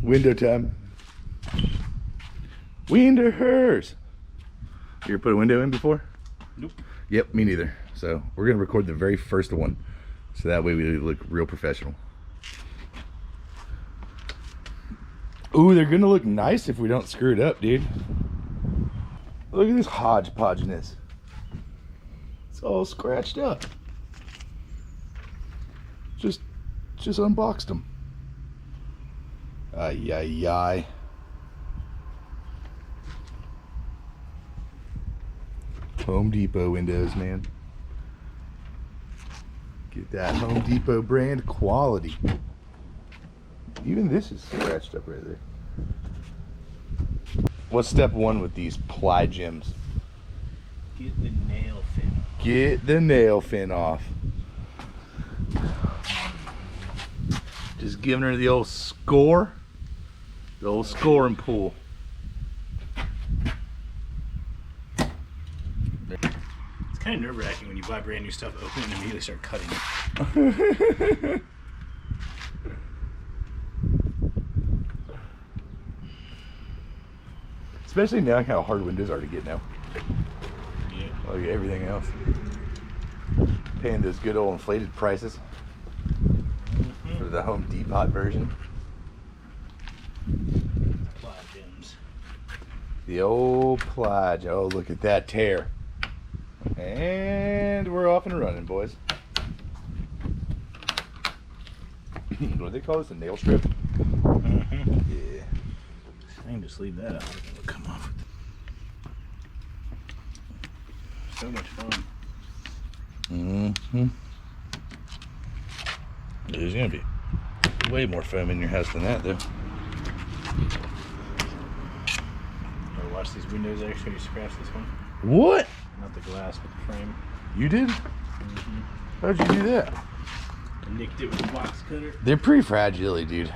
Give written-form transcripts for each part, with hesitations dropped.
Window time. Winders. You ever put a window in before? Nope. Yep, me neither. So we're gonna record the very first one, so that way we look real professional. Ooh, they're gonna look nice if we don't screw it up, dude. Look at this hodgepodgeness. It's all scratched up. Just unboxed them. Ay, ay, ay. Home Depot windows, man. Get that Home Depot brand quality. Even this is scratched up right there. What's step one with these Ply-Gems? Get the nail fin off. Get the nail fin off. Just giving her the old score. The old scoring pool. It's kind of nerve-wracking when you buy brand new stuff, open it, and immediately start cutting it. Especially knowing how hard windows are to get now. Yeah. Like everything else. Paying those good old inflated prices for the Home Depot version. Ply-Gems. The old Ply-Gem. Oh, look at that tear. And we're off and running, boys. What do they call this? A nail strip? Mm-hmm. Yeah. I can just leave that out. It'll come off. So much fun. Mm-hmm. There's gonna be way more foam in your house than that, though. Gotta watch these windows. I actually scratch this one. What? Not the glass, but the frame. You did? Mm-hmm. How'd you do that? I nicked it with a box cutter. They're pretty fragile, dude.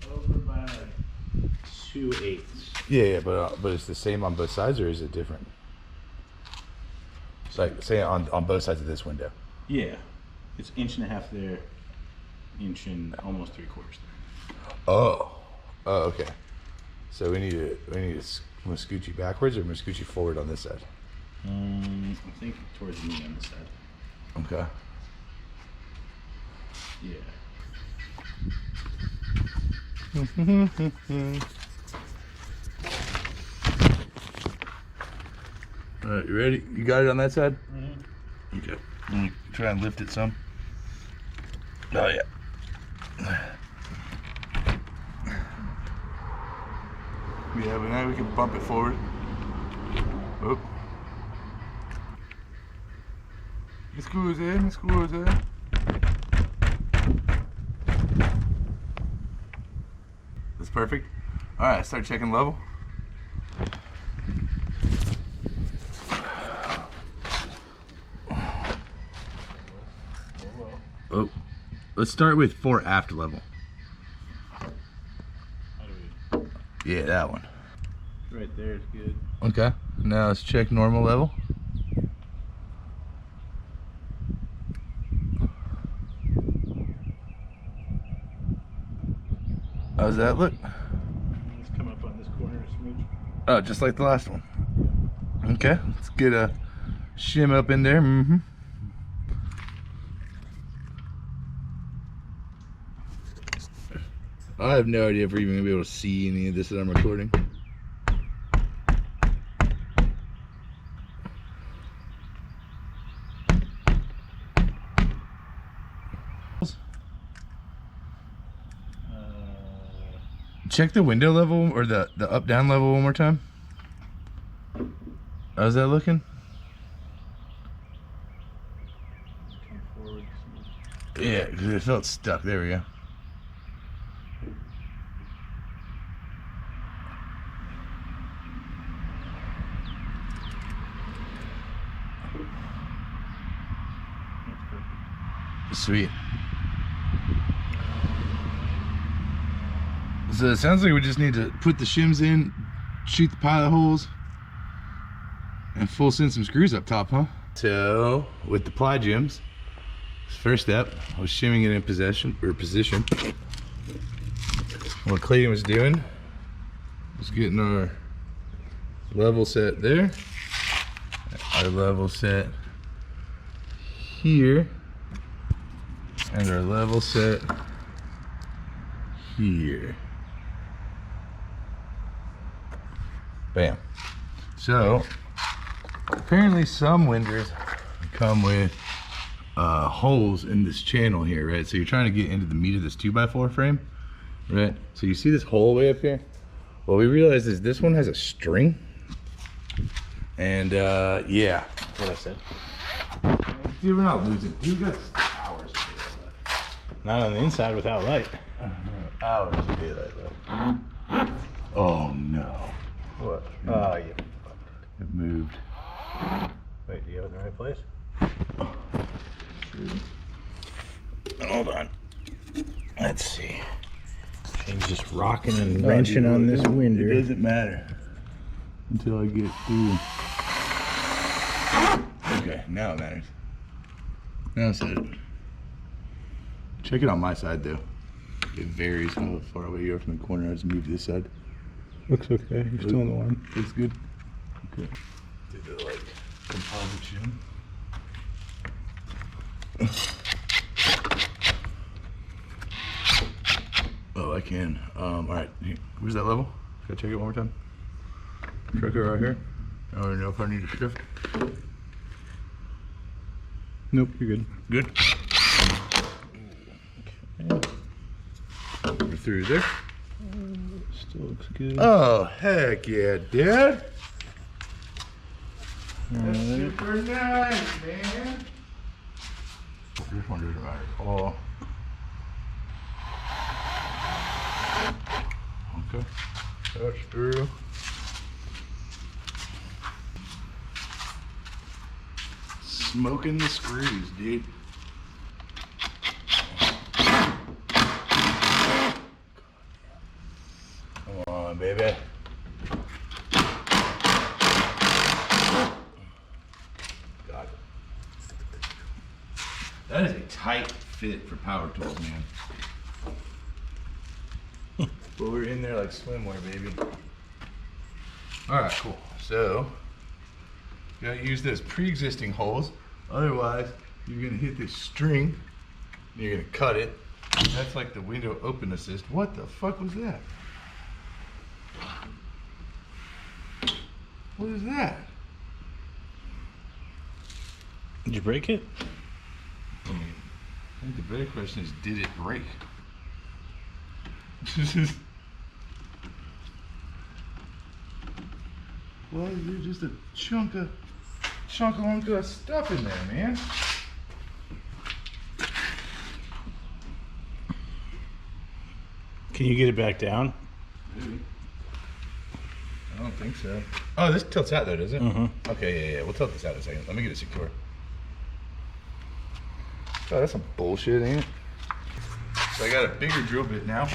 Over by 2/8. Yeah, but it's the same on both sides, or is it different? It's like, say on both sides of this window. Yeah. It's 1.5 there, inch and almost 3/4 there. Oh, okay. So we need to scooch you backwards, or we scooch you forward on this side. I think towards me on this side. Okay. Yeah. All right, you ready? You got it on that side? Mm-hmm. Okay. Let me try and lift it some. Oh yeah. Yeah, but now we can bump it forward. Oh. Scusa. That's perfect. All right, start checking level. Oh, let's start with fore aft level. How do we? Yeah, that one. Right there is good. Okay, now let's check normal level. How's that look? Let's come up on this corner a smidge. Oh, just like the last one. Okay, let's get a shim up in there. Mm-hmm. I have no idea if we're even gonna be able to see any of this that I'm recording. Check the window level or the up down level one more time. How's that looking? Yeah, because it felt stuck. There we go. Sweet. So it sounds like we just need to put the shims in, shoot the pilot holes, and full send some screws up top, huh? So with the Ply-Gems, first step was shimming it in position. What Clayton was doing was getting our level set there, our level set here, and our level set here. Bam. So apparently some winders come with holes in this channel here, right? So you're trying to get into the meat of this 2x4 frame, right? So you see this hole way up here? What we realized is this one has a string, and yeah, That's what I said. dude, we're not losing. We got hours of daylight. Not on the inside without light. Hours of daylight left. Oh no. What? Oh, yeah. It moved. Wait, do you have it in the right place? Hold on. Let's see. Thing's just rocking and wrenching on this winder. It doesn't matter until I get through. Okay, now it matters. Now it's it. Check it on my side though. It varies how far away you are from the corner. I just moved to this side. Looks okay. You're still in the line. Looks good. Okay. Did the like composite shim. Oh, I can. All right. Where's that level? Can I check it one more time? Check it right here. I don't know if I need to shift. Nope, you're good. Good. Okay. We're through there. Still looks good. Oh, heck yeah, Dad. That's super nice, man. This one doesn't matter at all. Okay. That's through. Smoking the screws, dude. Come on, baby. Got it. That is a tight fit for power tools, man. But we're in there like swimwear, baby. All right, cool. So, you gotta use those pre-existing holes. Otherwise, you're gonna hit this string, and you're gonna cut it. That's like the window open assist. What the fuck was that? What is that? Did you break it? I think the better question is, did it break? Well, there's just a chunk of stuff in there, man. Can you get it back down? Maybe. I don't think so. Oh, this tilts out though, does it? Mm-hmm. Okay, yeah. We'll tilt this out in a second. Let me get it secure. Oh, that's some bullshit, ain't it? So I got a bigger drill bit now,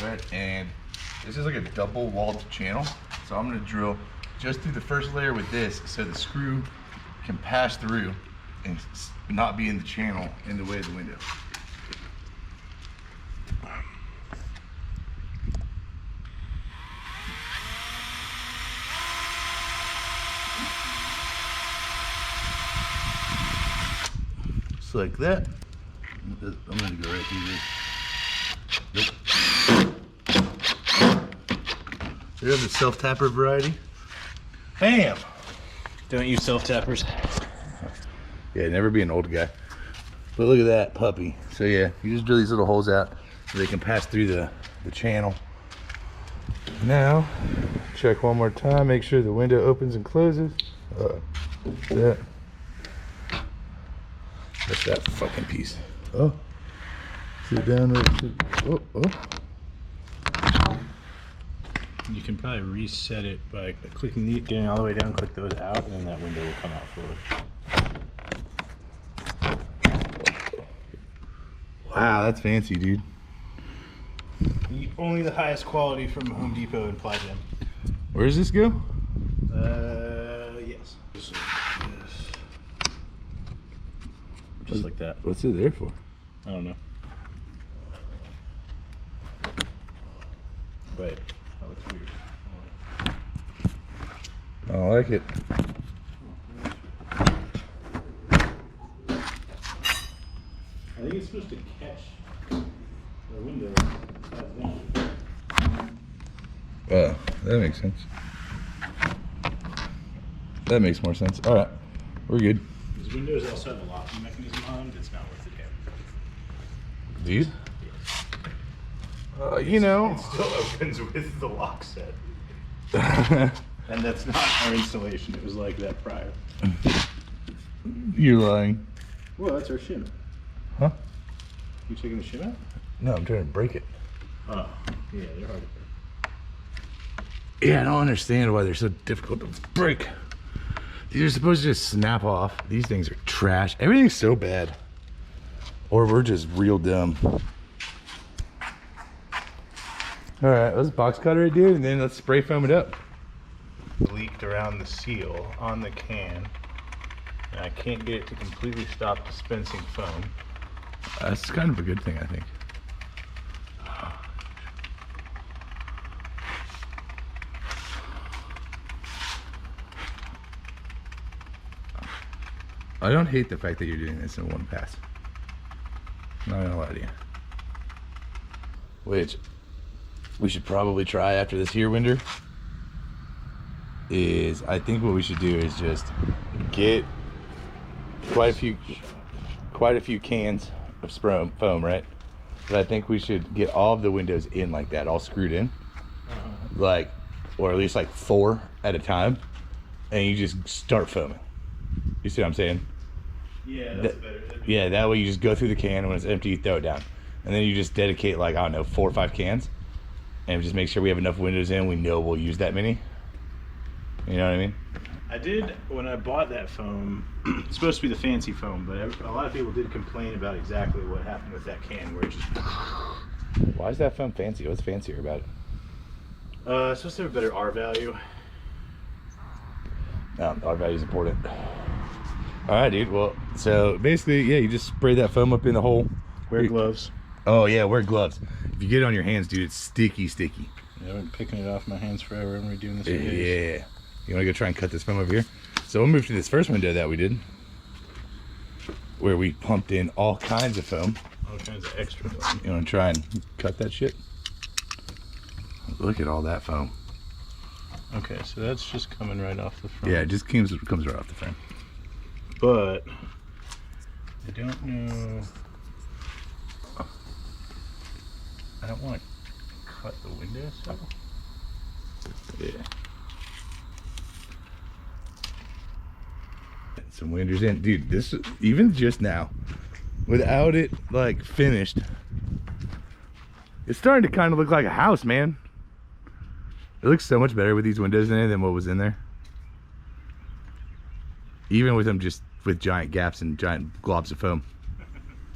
right? And this is like a double walled channel. So I'm gonna drill just through the first layer with this so the screw can pass through and not be in the channel in the way of the window. Just like that. I'm gonna go right through this. Nope. There's the self-tapper variety. Bam! Don't use self-tappers. Yeah, never be an old guy. But look at that puppy. So yeah, you just drill these little holes out so they can pass through the channel Now, check one more time, make sure the window opens and closes. That's that fucking piece. Oh, sit down. Oh, oh. You can probably reset it by clicking the, getting all the way down, click those out, and then that window will come out forward. Wow, that's fancy, dude. Only the highest quality from Home Depot and Ply-Gem. Where does this go? Yes. Just like that. What's it there for? I don't know. Wait, that looks weird. I don't like it. I think it's supposed to catch the window upside down. Oh, that makes sense. That makes more sense. All right, we're good. These windows also have a locking mechanism on. It's not worth the damage. These? You know. It still opens with the lock set. And that's not our installation. It was like that prior. You're lying. Well, that's our shim. Huh? You taking the shim out? No, I'm trying to break it. Oh, yeah, they're hard to break. Yeah, I don't understand why they're so difficult to break. These are supposed to just snap off. These things are trash. Everything's so bad. Or we're just real dumb. All right, let's box cutter it, dude, and then let's spray foam it up. Leaked around the seal on the can, and I can't get it to completely stop dispensing foam. That's kind of a good thing, I think. I don't hate the fact that you're doing this in one pass. Not gonna lie to you. Which we should probably try after this here winter is, I think what we should do is just get quite a few cans of foam, right? But I think we should get all of the windows in like that, all screwed in, like, or at least like 4 at a time, and you just start foaming. You see what I'm saying? Yeah, that's better. Yeah, that way you just go through the can, and when it's empty, you throw it down. And then you just dedicate, like, I don't know, 4 or 5 cans, and just make sure we have enough windows in, we know we'll use that many. You know what I mean? I did, when I bought that foam, it's supposed to be the fancy foam, but a lot of people did complain about exactly what happened with that can, where it just... Why is that foam fancy? What's fancier about it? It's supposed to have a better R value. No, R value is important. All right, dude. Well, so basically, yeah, you just spray that foam up in the hole. Wear gloves. Oh yeah, wear gloves. If you get it on your hands, dude, it's sticky. Yeah, I've been picking it off my hands forever. I'm redoing this for days. Yeah. You want to go try and cut this foam over here? So we'll move to this first window that we did, where we pumped in all kinds of foam. All kinds of extra foam. You want to try and cut that shit? Look at all that foam. Okay, so that's just coming right off the front. Yeah, it just comes right off the frame. But I don't know. I don't want to cut the window, so. Yeah. Some windows in, dude. This, even just now, without it like finished, it's starting to kind of look like a house, man. It looks so much better with these windows in it than what was in there. Even with them just with giant gaps and giant globs of foam.